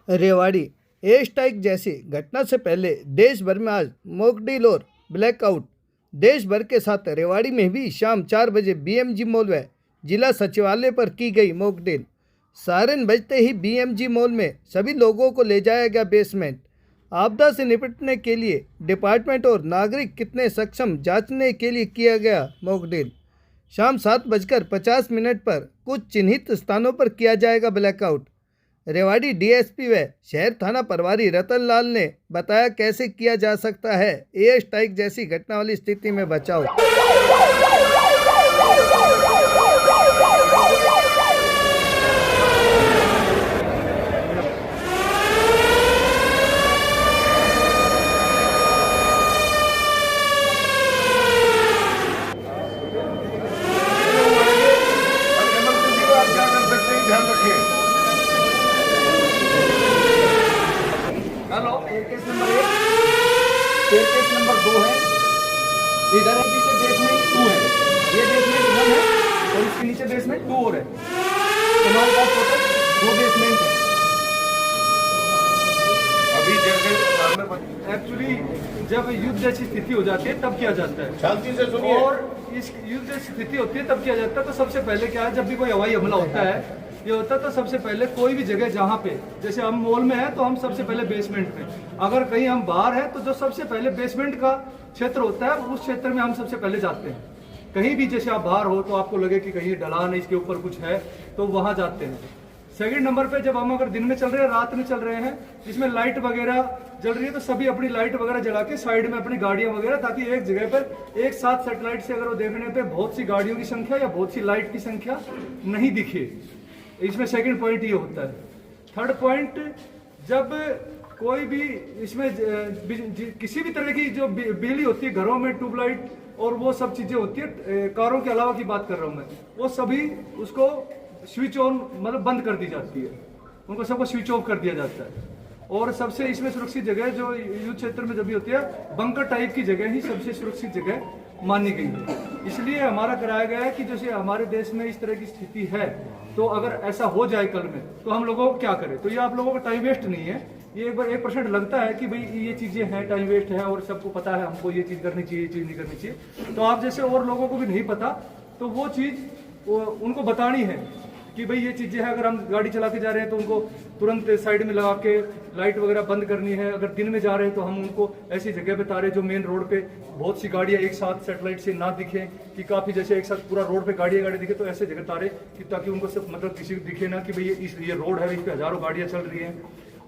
Rewari air strike जैसी घटना से पहले देश भर में आज मॉकड्रिल और ब्लैकआउट। देश भर के साथ रेवाड़ी में भी शाम 4 बजे बीएमजी मॉल व जिला सचिवालय पर की गई मॉकड्रिल। सायरन बजते ही बीएमजी मॉल में सभी लोगों को ले जाया गया बेसमेंट। आपदा से निपटने के लिए डिपार्टमेंट और नागरिक कितने सक्षम जांचने के लिए किया गया मॉकड्रिल। शाम 7:50 पर कुछ चिन्हित स्थानों पर किया जाएगा ब्लैकआउट। रेवाड़ी डीएसपी व शहर थाना प्रभारी रतन लाल ने बताया कैसे किया जा सकता है एयर स्ट्राइक जैसी घटना वाली स्थिति में बचाव। केस नंबर 1, केस नंबर 2 है, इधर है पीछे बेसमेंट 2 है, ये बेसमेंट 1 है और इसके नीचे बेसमेंट 2 और है। हमारे पास टोटल 2 बेसमेंट है। अभी जैसे एक्चुअली जब युद्ध जैसी स्थिति हो जाती है तब किया जाता है, शांति से सुनिए। और इस युद्ध जैसी स्थिति होती है तब किया जाता है। तो सबसे पहले क्या है, जब भी कोई हवाई हमला होता है ये होता है तो सबसे पहले कोई भी जगह जहाँ पे, जैसे हम मॉल में है तो हम सबसे पहले बेसमेंट में, अगर कहीं हम बाहर है तो जो सबसे पहले बेसमेंट का क्षेत्र होता है उस क्षेत्र में हम सबसे पहले जाते हैं। कहीं भी जैसे आप बाहर हो तो आपको लगे कि कहीं ढलान है, इसके ऊपर कुछ है, तो वहाँ जाते हैं। सेकंड नंबर पे जब हम अगर दिन में चल रहे हैं, रात में चल रहे हैं, इसमें लाइट वगैरह जल रही है तो सभी अपनी लाइट वगैरह जला के साइड में अपनी गाड़ियां वगैरह, ताकि एक जगह पर एक साथ सेटेलाइट से अगर वो देखने पे बहुत सी गाड़ियों की संख्या या बहुत सी लाइट की संख्या नहीं दिखे। इसमें सेकंड पॉइंट ये होता है। थर्ड पॉइंट, जब कोई भी इसमें किसी भी तरह की जो बिजली होती है घरों में, ट्यूबलाइट और वो सब चीजें होती है, कारों के अलावा की बात कर रहा हूँ मैं, वो सभी उसको स्विच ऑन मतलब बंद कर दी जाती है, उनको सबको स्विच ऑफ कर दिया जाता है। और सबसे इसमें सुरक्षित जगह जो युद्ध क्षेत्र में जब भी होती है, बंकर टाइप की जगह ही सबसे सुरक्षित जगह मानी गई है। इसलिए हमारा कराया गया है कि जैसे हमारे देश में इस तरह की स्थिति है तो अगर ऐसा हो जाए कल में तो हम लोगों को क्या करें। तो ये आप लोगों को टाइम वेस्ट नहीं है, ये एक बार 1% लगता है कि भाई ये चीजें हैं, टाइम वेस्ट है और सबको पता है हमको ये चीज करनी चाहिए, ये चीज नहीं करनी चाहिए। तो आप जैसे और लोगों को भी नहीं पता तो वो चीज उनको बतानी है कि भाई ये चीजें हैं। अगर हम गाड़ी चला के जा रहे हैं तो उनको तुरंत साइड में लगा के लाइट वगैरह बंद करनी है। अगर दिन में जा रहे हैं तो हम उनको ऐसी जगह पे तारे जो मेन रोड पे बहुत सी गाड़ियां एक साथ सेटेलाइट से ना दिखे, कि काफी जैसे एक साथ पूरा रोड पे गाड़ी दिखे, तो ऐसे जगह तारे कि ताकि उनको सब मतलब किसी को दिखे ना कि भाई ये रोड है, इस पे हजारों गाड़ियां चल रही हैं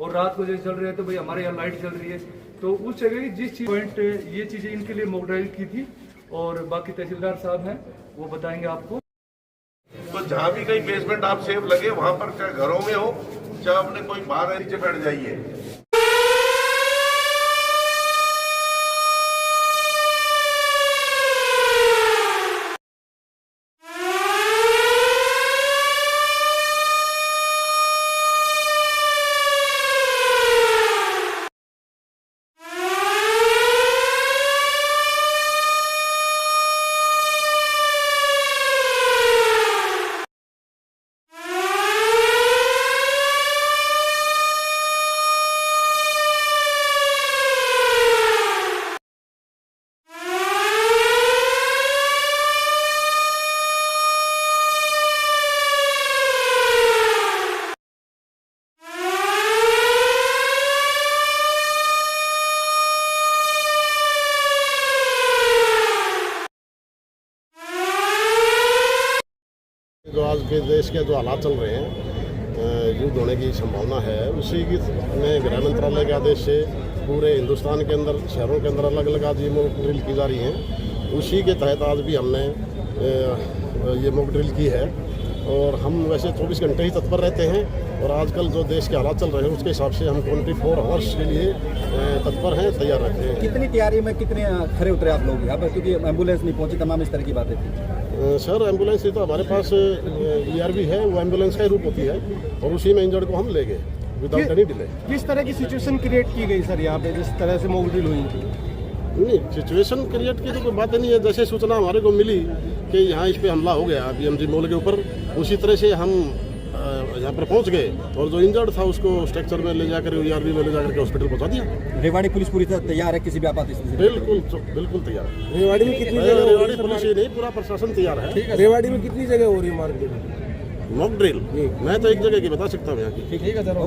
और रात को जैसे चल रहे हैं तो भाई हमारे यहाँ लाइट चल रही है। तो उस जगह की जिस चीज पॉइंट ये चीजें इनके लिए मॉकड्रिल की थी और बाकी तहसीलदार साहब हैं वो बताएंगे आपको। तो जहाँ भी कहीं बेसमेंट आप सेफ लगे वहां पर, चाहे घरों में हो चाहे अपने कोई बाहर नीचे बैठ जाइए। जो आज के देश के जो हालात चल रहे हैं, युद्ध होने की संभावना है, उसी की में गृह मंत्रालय के आदेश से पूरे हिंदुस्तान के अंदर शहरों के अंदर अलग अलग आज ये मॉक ड्रिल की जा रही हैं। उसी के तहत आज भी हमने ये मॉक ड्रिल की है और हम वैसे 24 घंटे ही तत्पर रहते हैं और आजकल जो देश के हालात चल रहे हैं उसके हिसाब से हम 24 आवर्स के लिए तत्पर हैं, तैयार रहते हैं। कितनी तैयारी में कितने खड़े उतरे आप लोग अब, क्योंकि एम्बुलेंस नहीं पहुंची, तमाम इस तरह की बातें थी? सर एम्बुलेंस ही तो हमारे पास ERV है, वो एम्बुलेंस का ही रूप होती है और उसी में इंजर्ड को हम ले गए विदाउट एनी डिले। किस तरह की सिचुएशन क्रिएट की गई सर यहाँ पे जिस तरह से मॉक ड्रिल हुई? नहीं, सिचुएशन क्रिएट की तो कोई बात नहीं है। जैसे सूचना हमारे को मिली कि यहाँ इस पे हमला हो गया BMG मॉल के ऊपर, उसी तरह से हम यहाँ पर पहुँच गए और जो इंजर्ड था उसको स्ट्रक्चर में ले जाकर URB में ले जाकर के हॉस्पिटल पहुँचा दिया। रेवाड़ी पुलिस पूरी तरह तैयार है किसी भी आपात स्थिति से? बिल्कुल तैयार है। रेवाड़ी में कितनी जगह हो रेवाड़ी रही पुलिस ही नहीं, पूरा प्रशासन तैयार है। है? रेवाड़ी में कितनी जगह हो रही है मार्केट? मॉक ड्रिल मैं तो एक जगह की बता सकता हूँ यहाँ की। ठीक है सर।